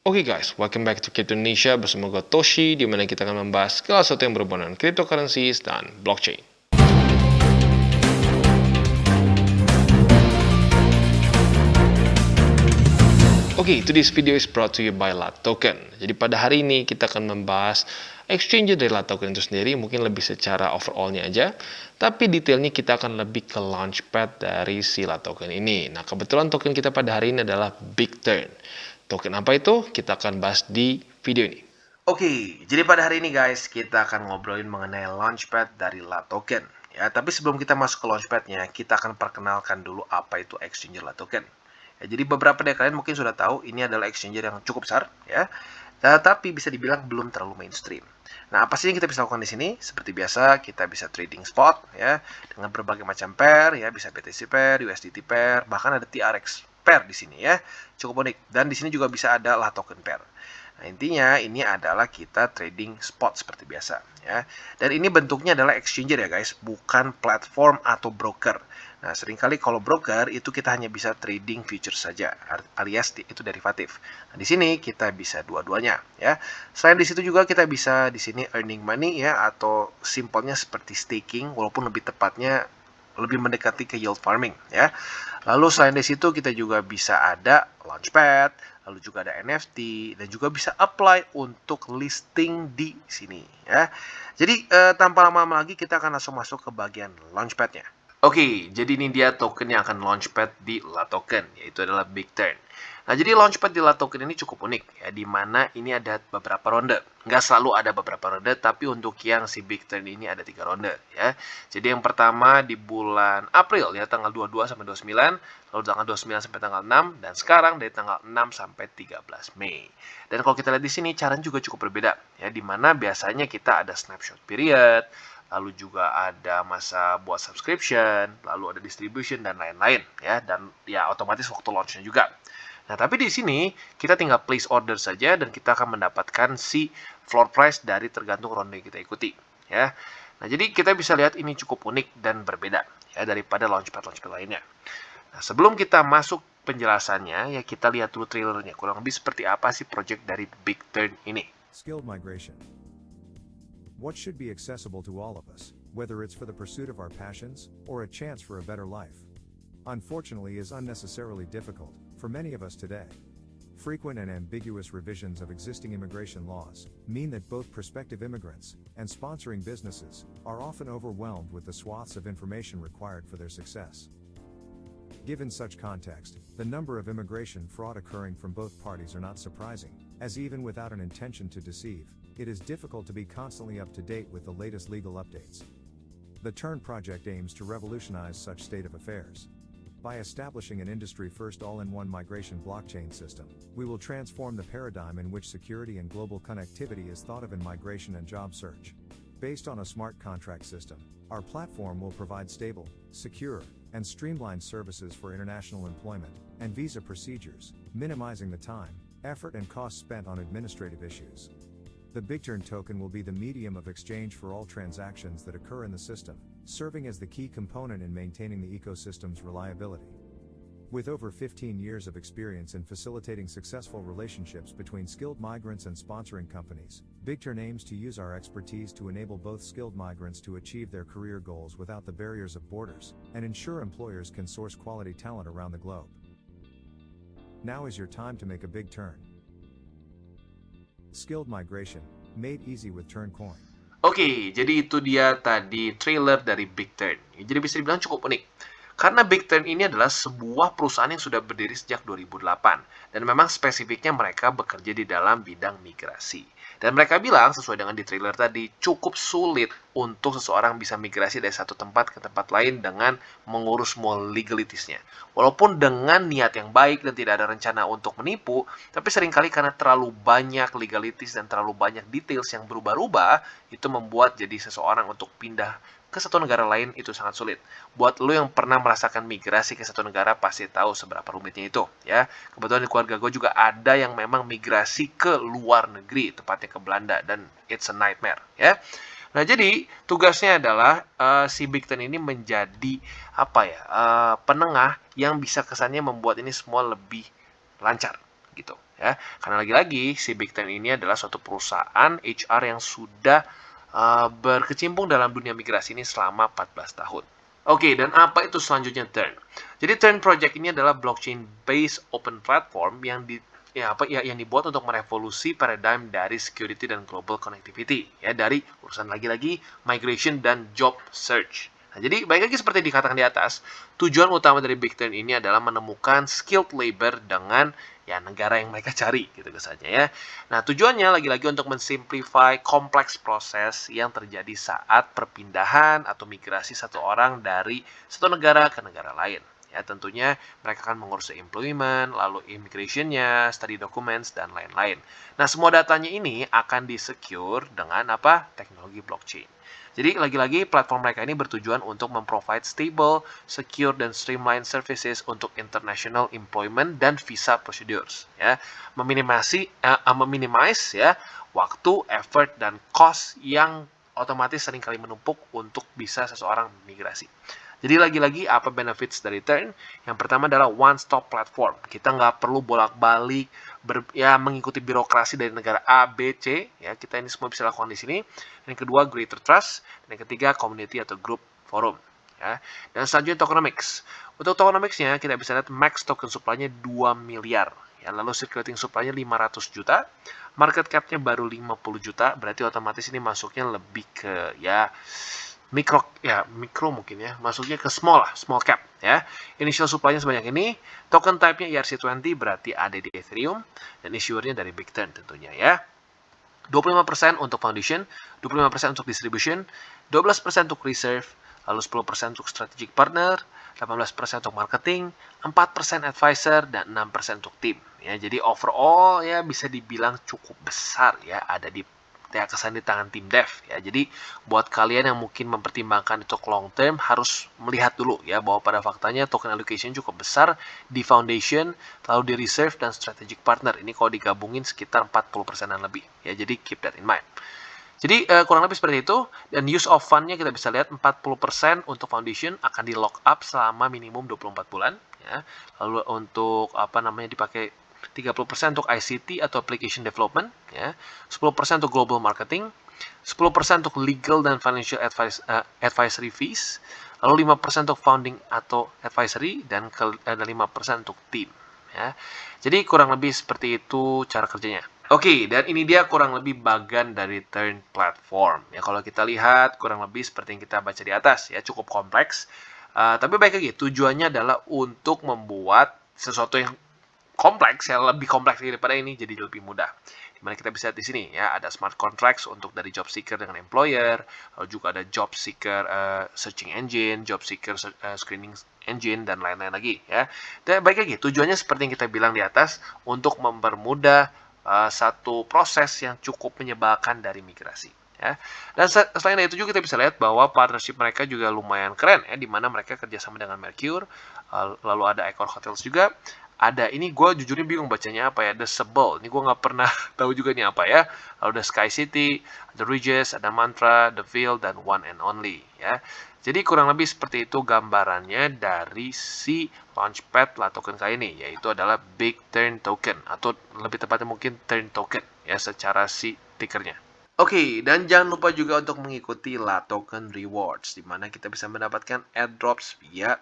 Oke guys, welcome back to Crypto Indonesia bersama gue Toshi, di mana kita akan membahas segala sesuatu yang berhubungan dengan cryptocurrencies dan blockchain. Oke, today's video is brought to you by LAT Token. Jadi pada hari ini kita akan membahas exchange dari LAT Token itu sendiri, mungkin lebih secara overall-nya aja. Tapi detailnya kita akan lebih ke launchpad dari si LAT Token ini. Nah, kebetulan token kita pada hari ini adalah BigTurn. Token apa itu? Kita akan bahas di video ini. Oke, jadi pada hari ini guys, kita akan ngobrolin mengenai launchpad dari LAT Token. Ya, tapi sebelum kita masuk ke launchpadnya, kita akan perkenalkan dulu apa itu exchanger LAT Token. Ya, jadi beberapa dari kalian mungkin sudah tahu ini adalah exchanger yang cukup besar, ya. Tapi bisa dibilang belum terlalu mainstream. Nah, apa sih yang kita bisa lakukan di sini? Seperti biasa, kita bisa trading spot, ya, dengan berbagai macam pair, ya, bisa BTC pair, USDT pair, bahkan ada TRX pair di sini, ya, cukup unik. Dan di sini juga bisa ada LAT token pair. Nah, intinya ini adalah kita trading spot seperti biasa, ya. Dan ini bentuknya adalah exchanger ya guys, bukan platform atau broker. Nah, seringkali kalau broker itu kita hanya bisa trading futures saja, alias itu derivatif. Nah, di sini kita bisa dua-duanya, ya. Selain di situ juga kita bisa di sini earning money ya, atau simpelnya seperti staking, walaupun lebih tepatnya lebih mendekati ke yield farming, ya. Lalu selain dari situ kita juga bisa ada launchpad, lalu juga ada NFT, dan juga bisa apply untuk listing di sini, ya. Jadi tanpa lama-lama lagi kita akan langsung masuk ke bagian launchpadnya. Oke, jadi ini dia token yang akan launchpad di LAT Token, yaitu adalah BigTurn. Nah, jadi launchpad di LAT Token ini cukup unik, ya, di mana ini ada beberapa ronde. Nggak selalu ada beberapa ronde, tapi untuk yang si BigTurn ini ada 3 ronde, ya. Jadi yang pertama di bulan April, ya, tanggal 22 sampai 29, lalu tanggal 29 sampai tanggal 6, dan sekarang dari tanggal 6 sampai 13 Mei. Dan kalau kita lihat di sini, caranya juga cukup berbeda, ya, di mana biasanya kita ada snapshot period, lalu juga ada masa buat subscription, lalu ada distribution dan lain-lain, ya, dan ya otomatis waktu launchnya juga. Nah, tapi di sini kita tinggal place order saja dan kita akan mendapatkan si floor price dari tergantung ronde yang kita ikuti, ya. Nah, jadi kita bisa lihat ini cukup unik dan berbeda, ya, daripada launchpad lainnya. Nah, sebelum kita masuk penjelasannya, ya, kita lihat dulu trailernya, kurang lebih seperti apa sih project dari BigTurn ini. Skilled migration. What should be accessible to all of us, whether it's for the pursuit of our passions or a chance for a better life? Unfortunately, is unnecessarily difficult for many of us today. Frequent and ambiguous revisions of existing immigration laws mean that both prospective immigrants and sponsoring businesses are often overwhelmed with the swaths of information required for their success. Given such context, the number of immigration fraud occurring from both parties are not surprising, as even without an intention to deceive, it is difficult to be constantly up to date with the latest legal updates. The Turn project aims to revolutionize such state of affairs. By establishing an industry-first all-in-one migration blockchain system, we will transform the paradigm in which security and global connectivity is thought of in migration and job search. Based on a smart contract system, our platform will provide stable, secure, and streamlined services for international employment and visa procedures, minimizing the time, effort, and cost spent on administrative issues. The BigTurn token will be the medium of exchange for all transactions that occur in the system, serving as the key component in maintaining the ecosystem's reliability. With over 15 years of experience in facilitating successful relationships between skilled migrants and sponsoring companies, BigTurn aims to use our expertise to enable both skilled migrants to achieve their career goals without the barriers of borders, and ensure employers can source quality talent around the globe. Now is your time to make a big turn. Skilled migration, made easy with Turncoin. Oke, jadi itu dia tadi trailer dari BigTurn. Jadi bisa dibilang cukup unik. Karena BigTurn ini adalah sebuah perusahaan yang sudah berdiri sejak 2008. Dan memang spesifiknya mereka bekerja di dalam bidang migrasi. Dan mereka bilang, sesuai dengan di trailer tadi, cukup sulit untuk seseorang bisa migrasi dari satu tempat ke tempat lain dengan mengurus semua legalitiesnya. Walaupun dengan niat yang baik dan tidak ada rencana untuk menipu, tapi seringkali karena terlalu banyak legalities dan terlalu banyak details yang berubah-ubah, itu membuat jadi seseorang untuk pindah ke satu negara lain itu sangat sulit. Buat lo yang pernah merasakan migrasi ke satu negara pasti tahu seberapa rumitnya itu, ya. Kebetulan di keluarga gue juga ada yang memang migrasi ke luar negeri, tepatnya ke Belanda, dan it's a nightmare, ya. Nah, jadi tugasnya adalah si BigTurn ini menjadi apa ya, penengah yang bisa kesannya membuat ini semua lebih lancar gitu, ya. Karena lagi-lagi si Big Ten ini adalah suatu perusahaan HR yang sudah berkecimpung dalam dunia migrasi ini selama 14 tahun. Oke, dan apa itu selanjutnya Turn? Jadi Turn Project ini adalah blockchain-based open platform yang yang dibuat untuk merevolusi paradigm dari security dan global connectivity, ya, dari urusan lagi-lagi migration dan job search. Nah, jadi baik lagi seperti dikatakan di atas, tujuan utama dari Big Ten ini adalah menemukan skilled labor dengan ya negara yang mereka cari gitu kesannya ya. Nah, tujuannya lagi-lagi untuk mensimplify kompleks proses yang terjadi saat perpindahan atau migrasi satu orang dari satu negara ke negara lain. Ya, tentunya mereka akan mengurus employment, lalu immigration-nya, study documents, dan lain-lain. Nah, semua datanya ini akan di-secure dengan apa? Teknologi blockchain. Jadi, lagi-lagi platform mereka ini bertujuan untuk memprovide stable, secure, dan streamlined services untuk international employment dan visa procedures. Ya, meminimize ya waktu, effort, dan cost yang otomatis seringkali menumpuk untuk bisa seseorang migrasi. Jadi lagi-lagi apa benefits dari Turn? Yang pertama adalah one-stop platform. Kita nggak perlu bolak-balik mengikuti birokrasi dari negara A, B, C. Ya, kita ini semua bisa lakukan di sini. Yang kedua, greater trust. Dan yang ketiga, community atau group forum. Ya. Dan selanjutnya tokenomics. Untuk tokenomics-nya kita bisa lihat max token supply-nya 2 miliar. Ya, lalu circulating supply-nya 500 juta. Market cap-nya baru 50 juta. Berarti otomatis ini masuknya lebih ke mikro mungkin ya, masuknya ke small cap ya. Initial supply-nya sebanyak ini, token type-nya ERC20 berarti ada di Ethereum, dan issuer-nya dari Big Ten tentunya ya. 25% untuk foundation, 25% untuk distribution, 12% untuk reserve, lalu 10% untuk strategic partner, 18% untuk marketing, 4% advisor, dan 6% untuk tim. Ya, jadi overall ya bisa dibilang cukup besar ya ada di kesan di tangan tim dev ya. Jadi buat kalian yang mungkin mempertimbangkan untuk long term harus melihat dulu ya bahwa pada faktanya token allocation cukup besar di foundation, lalu di reserve dan strategic partner. Ini kalau digabungin sekitar 40%-an lebih ya. Jadi keep that in mind. Jadi kurang lebih seperti itu, dan use of fund-nya kita bisa lihat 40% untuk foundation akan di lock up selama minimum 24 bulan ya. Lalu untuk dipakai 30% untuk ICT atau application development ya, 10% untuk global marketing, 10% untuk legal dan financial advisory fees, lalu 5% untuk founding atau advisory, dan 5% untuk tim ya. Jadi kurang lebih seperti itu cara kerjanya. Oke, dan ini dia kurang lebih bagian dari Turn platform. Ya, kalau kita lihat kurang lebih seperti yang kita baca di atas ya, cukup kompleks. Tapi baik lagi, tujuannya adalah untuk membuat sesuatu yang kompleks, yang lebih kompleks daripada ini jadi lebih mudah. Dimana kita bisa lihat di sini ya, ada smart contracts untuk dari job seeker dengan employer, lalu juga ada job seeker searching engine, job seeker screening engine, dan lain-lain lagi ya. Dan baik lagi, tujuannya seperti yang kita bilang di atas untuk mempermudah satu proses yang cukup menyebalkan dari migrasi. Ya. Dan selain itu juga kita bisa lihat bahwa partnership mereka juga lumayan keren ya, di mana mereka kerjasama dengan Mercure, lalu ada Accor Hotels juga. Ada ini gue jujurnya bingung bacanya apa ya, The Sebel. Ini gue nggak pernah tahu juga ini apa ya. Lalu ada Sky City, The Regis, ada Mantra, The Veil, dan One and Only ya. Jadi kurang lebih seperti itu gambarannya dari si Launchpad lah token kali ini, yaitu adalah Big Turn Token, atau lebih tepatnya mungkin Turn Token ya secara si tickernya. Oke, dan jangan lupa juga untuk mengikuti La Token Rewards, di mana kita bisa mendapatkan airdrops via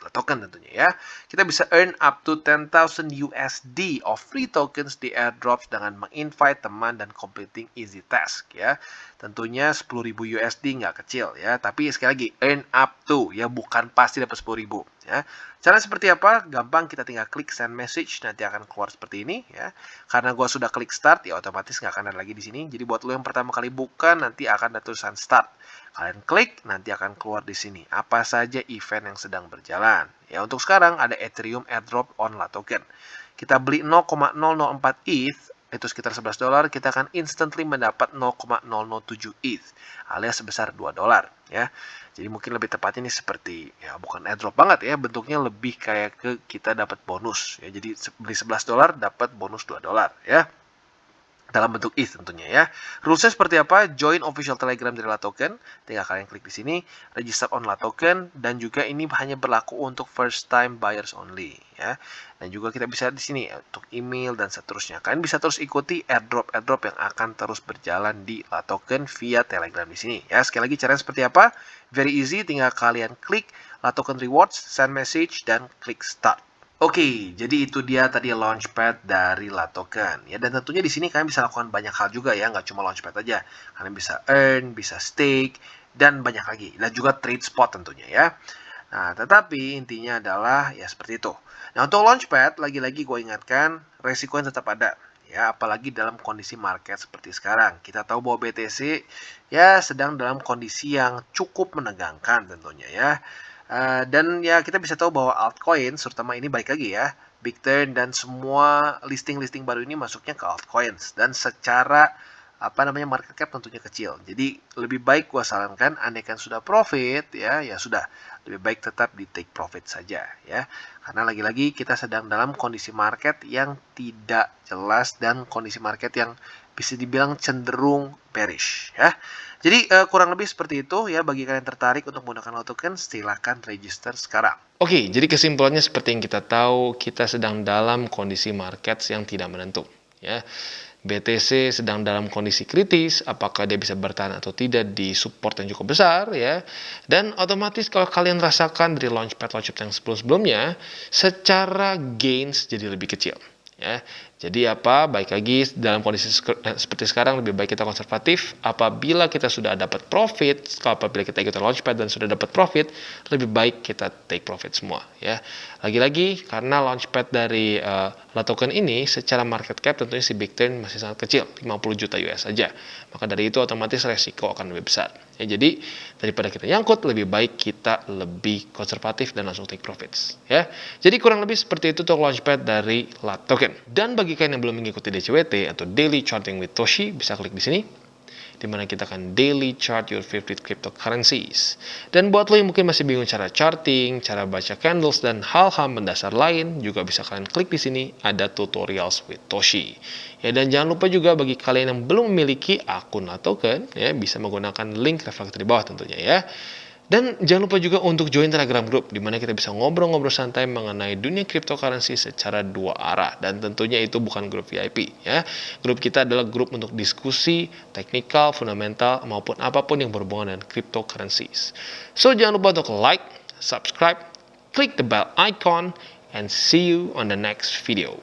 token tentunya ya. Kita bisa earn up to 10,000 USD of free tokens di airdrops dengan menginvite teman dan completing easy task ya. Tentunya 10.000 USD nggak kecil ya, tapi sekali lagi earn up to ya, bukan pasti dapat 10.000 ya. Cara seperti apa? Gampang, kita tinggal klik send message, nanti akan keluar seperti ini ya. Karena gua sudah klik start ya, otomatis nggak akan ada lagi di sini. Jadi buat lo yang pertama kali buka, nanti akan ada tulisan start. Kalian klik, nanti akan keluar di sini apa saja event yang sedang berjalan. Ya, untuk sekarang ada Ethereum airdrop on La Token. Kita beli 0,004 ETH, itu sekitar $11, kita akan instantly mendapat 0,007 ETH, alias sebesar $2 ya. Jadi mungkin lebih tepatnya ini seperti ya, bukan airdrop banget ya, bentuknya lebih kayak ke kita dapat bonus ya. Jadi beli $11 dapat bonus $2 ya. dalam bentuk ETH tentunya ya. Rulesnya seperti apa? Join official Telegram dari LATOKEN. Tinggal kalian klik di sini, register on LATOKEN, dan juga ini hanya berlaku untuk first time buyers only ya. Dan juga kita bisa di sini untuk email dan seterusnya. Kalian bisa terus ikuti airdrop yang akan terus berjalan di LATOKEN via Telegram di sini ya. Sekali lagi caranya seperti apa? Very easy, tinggal kalian klik LATOKEN rewards, send message, dan klik start. Oke, jadi itu dia tadi launchpad dari LATOKEN ya, dan tentunya di sini kalian bisa lakukan banyak hal juga ya, nggak cuma launchpad aja. Kalian bisa earn, bisa stake, dan banyak lagi, dan juga trade spot tentunya ya. Nah, tetapi intinya adalah ya seperti itu. Nah, untuk launchpad lagi-lagi gue ingatkan resiko yang tetap ada ya, apalagi dalam kondisi market seperti sekarang. Kita tahu bahwa BTC ya sedang dalam kondisi yang cukup menegangkan tentunya ya. Dan ya kita bisa tahu bahwa altcoin, terutama ini balik lagi ya, Bigturn dan semua listing-listing baru ini masuknya ke altcoins, dan secara market cap tentunya kecil. Jadi lebih baik gua sarankan andaikan sudah profit ya sudah, lebih baik tetap di take profit saja ya. Karena lagi-lagi kita sedang dalam kondisi market yang tidak jelas dan kondisi market yang bisa dibilang cenderung bearish ya. Jadi kurang lebih seperti itu ya. Bagi kalian tertarik untuk menggunakan LATOKEN, silahkan register sekarang. Oke, jadi kesimpulannya seperti yang kita tahu, kita sedang dalam kondisi market yang tidak menentu ya. BTC sedang dalam kondisi kritis, apakah dia bisa bertahan atau tidak di support yang cukup besar ya. Dan otomatis kalau kalian rasakan dari launchpad yang sebelum-sebelumnya, secara gains jadi lebih kecil ya. Jadi baik lagi dalam kondisi seperti sekarang lebih baik kita konservatif. Apabila kita sudah dapat profit, apabila kita ikut launchpad dan sudah dapat profit, lebih baik kita take profit semua ya. Lagi-lagi karena launchpad dari LATOKEN ini secara market cap tentunya si Bigturn masih sangat kecil, 50 juta US saja. Maka dari itu otomatis resiko akan lebih besar. Ya, jadi daripada kita nyangkut, lebih baik kita lebih konservatif dan langsung take profits ya. Jadi kurang lebih seperti itu untuk launchpad dari LATOKEN. Dan bagi kalian yang belum mengikuti DCWT atau Daily Charting with Toshi, bisa klik di sini, di mana kita akan daily chart your favorite cryptocurrencies. Dan buat lo yang mungkin masih bingung cara charting, cara baca candles, dan hal-hal mendasar lain, juga bisa kalian klik di sini, ada tutorials with Toshi. Ya, dan jangan lupa juga bagi kalian yang belum memiliki akun LATOKEN, ya, bisa menggunakan link reflektor di bawah tentunya ya. Dan jangan lupa juga untuk join Telegram Group, di mana kita bisa ngobrol-ngobrol santai mengenai dunia cryptocurrency secara dua arah. Dan tentunya itu bukan grup VIP ya. Grup kita adalah grup untuk diskusi, teknikal, fundamental, maupun apapun yang berhubungan dengan cryptocurrencies. So jangan lupa untuk like, subscribe, click the bell icon, and see you on the next video.